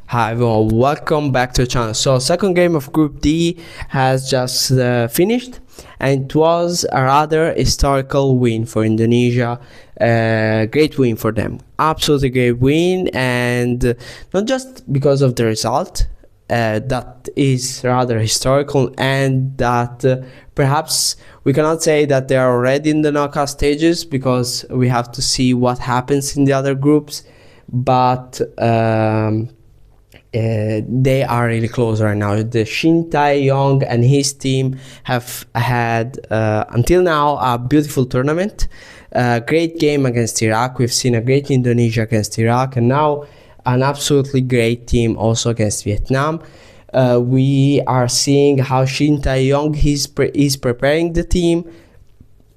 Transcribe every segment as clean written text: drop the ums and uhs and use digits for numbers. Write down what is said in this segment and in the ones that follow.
Hi everyone, welcome back to the channel. So second game of Group D has just finished, and it was a rather historical win for Indonesia. Great win for them, absolutely great win, and not just because of the result that is rather historical, and that perhaps we cannot say that they are already in the knockout stages because we have to see what happens in the other groups, but they are really close right now. The Shin Tae-yong and his team have had until now a beautiful tournament, great game against Iraq. We've seen a great Indonesia against Iraq, and now an absolutely great team also against Vietnam. We are seeing how Shin Tae-yong is preparing the team,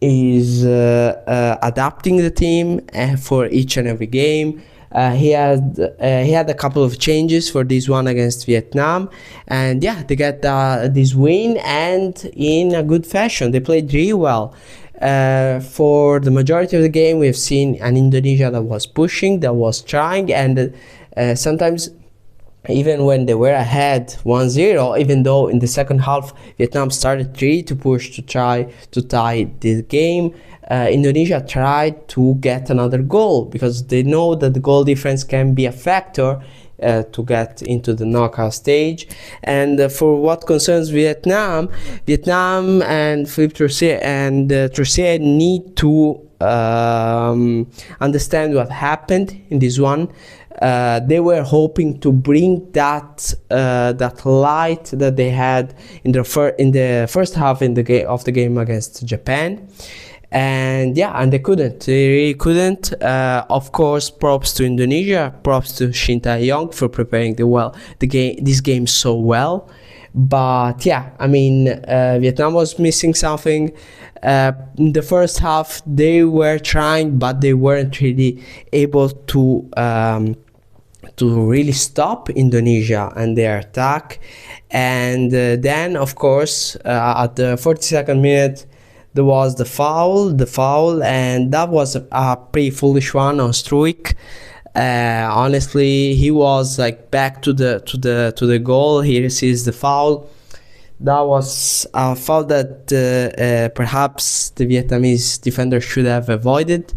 is adapting the team for each and every game. He had a couple of changes for this one against Vietnam, and yeah, they get this win, and in a good fashion. They played really well. For the majority of the game, we've seen an Indonesia that was pushing, that was trying, and sometimes even when they were ahead 1-0, even though in the second half Vietnam started really to push to try to tie the game, Indonesia tried to get another goal because they know that the goal difference can be a factor to get into the knockout stage. And for what concerns Vietnam and Philippe Troussier need to understand what happened in this one. They were hoping to bring that light that they had in the first half of the game against Japan. And yeah, and they really couldn't. Of course, props to Indonesia, props to Shin Tae-yong for preparing this game so well. But yeah, I mean, Vietnam was missing something. In the first half, they were trying, but they weren't really able to really stop Indonesia and their attack. And then, of course, at the 42nd minute, there was the foul, and that was a pretty foolish one on Struik. Honestly, he was like back to the goal. He receives the foul. That was a foul that perhaps the Vietnamese defender should have avoided.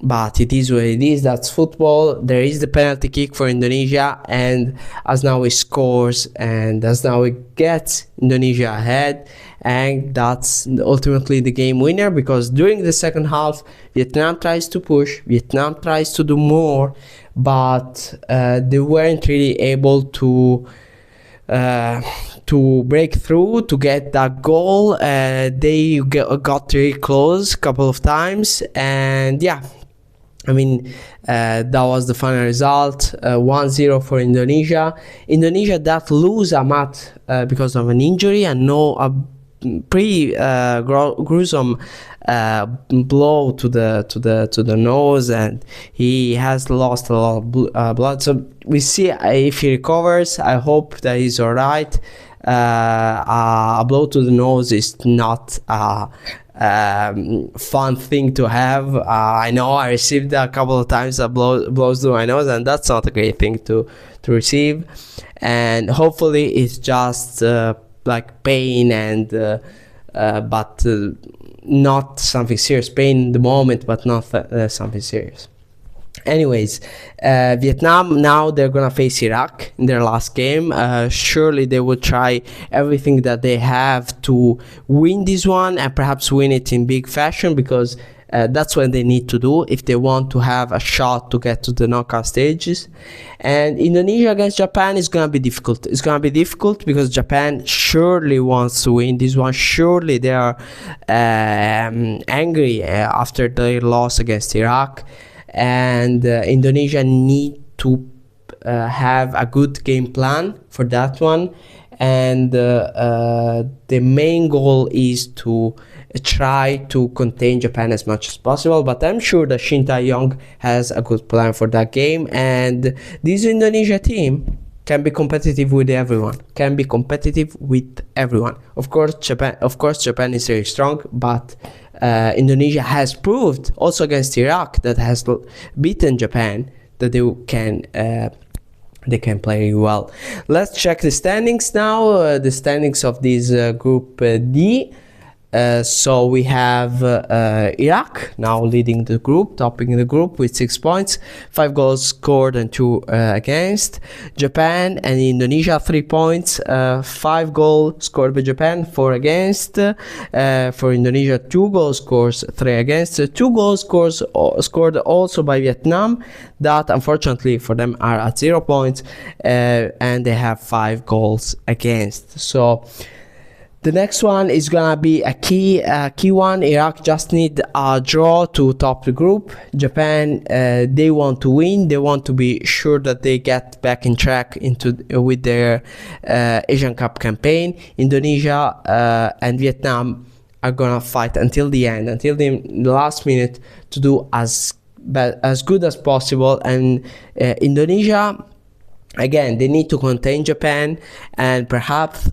But it is what it is. That's football. There is the penalty kick for Indonesia, and as now he scores, and as now it gets Indonesia ahead, and that's ultimately the game winner, because during the second half Vietnam tries to push, Vietnam tries to do more, but they weren't really able to break through to get that goal. They got really close a couple of times, and yeah, I mean, that was the final result, 1-0 for Indonesia. Indonesia that lose Amat because of an injury, and a pretty gruesome blow to the nose, and he has lost a lot of blood. So we see if he recovers. I hope that he's all right. A blow to the nose is not fun thing to have. I know I received a couple of times blows to my nose, and that's not a great thing to receive. And hopefully it's just like pain, and but not something serious. Pain in the moment, but not something serious. Anyways, Vietnam, now they're gonna face Iraq in their last game. Surely they will try everything that they have to win this one, and perhaps win it in big fashion, because that's what they need to do if they want to have a shot to get to the knockout stages. And Indonesia against Japan is gonna be difficult. It's gonna be difficult because Japan surely wants to win this one. Surely they are angry after their loss against Iraq. And Indonesia need to have a good game plan for that one, and the main goal is to try to contain Japan as much as possible. But I'm sure that Shin Tae-yong has a good plan for that game, and this Indonesia team can be competitive with everyone. Of course, Japan is very strong, but Indonesia has proved also against Iraq, that has beaten Japan, that they can they can play well. Let's check the standings now. The standings of this group D. So we have Iraq now leading the group, topping the group with 6 points, 5 goals scored and 2 against. Japan and Indonesia 3 points, 5 goals scored by Japan, 4 against. For Indonesia, 2 goals scored, 3 against. 2 goals scored also by Vietnam, that unfortunately for them are at 0 points, and they have 5 goals against. So the next one is gonna be a key one. Iraq just need a draw to top the group. Japan, they want to win. They want to be sure that they get back in track with their Asian Cup campaign. Indonesia and Vietnam are gonna fight until the end, until the last minute, to do as good as possible. And Indonesia, again, they need to contain Japan, and perhaps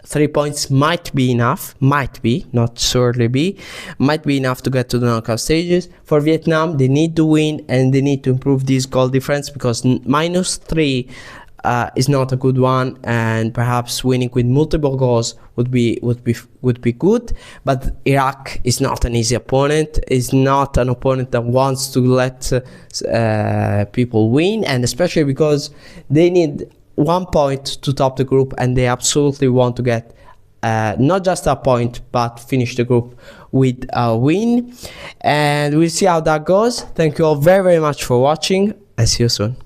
3 points might be enough, might be, not surely be, might be enough to get to the knockout stages. For Vietnam, they need to win, and they need to improve this goal difference, because -3 is not a good one, and perhaps winning with multiple goals would be good. But Iraq is not an easy opponent. It's not an opponent that wants to let people win, and especially because they need 1 point to top the group, and they absolutely want to get not just a point, but finish the group with a win. And we'll see how that goes. Thank you all very much for watching, and see you soon.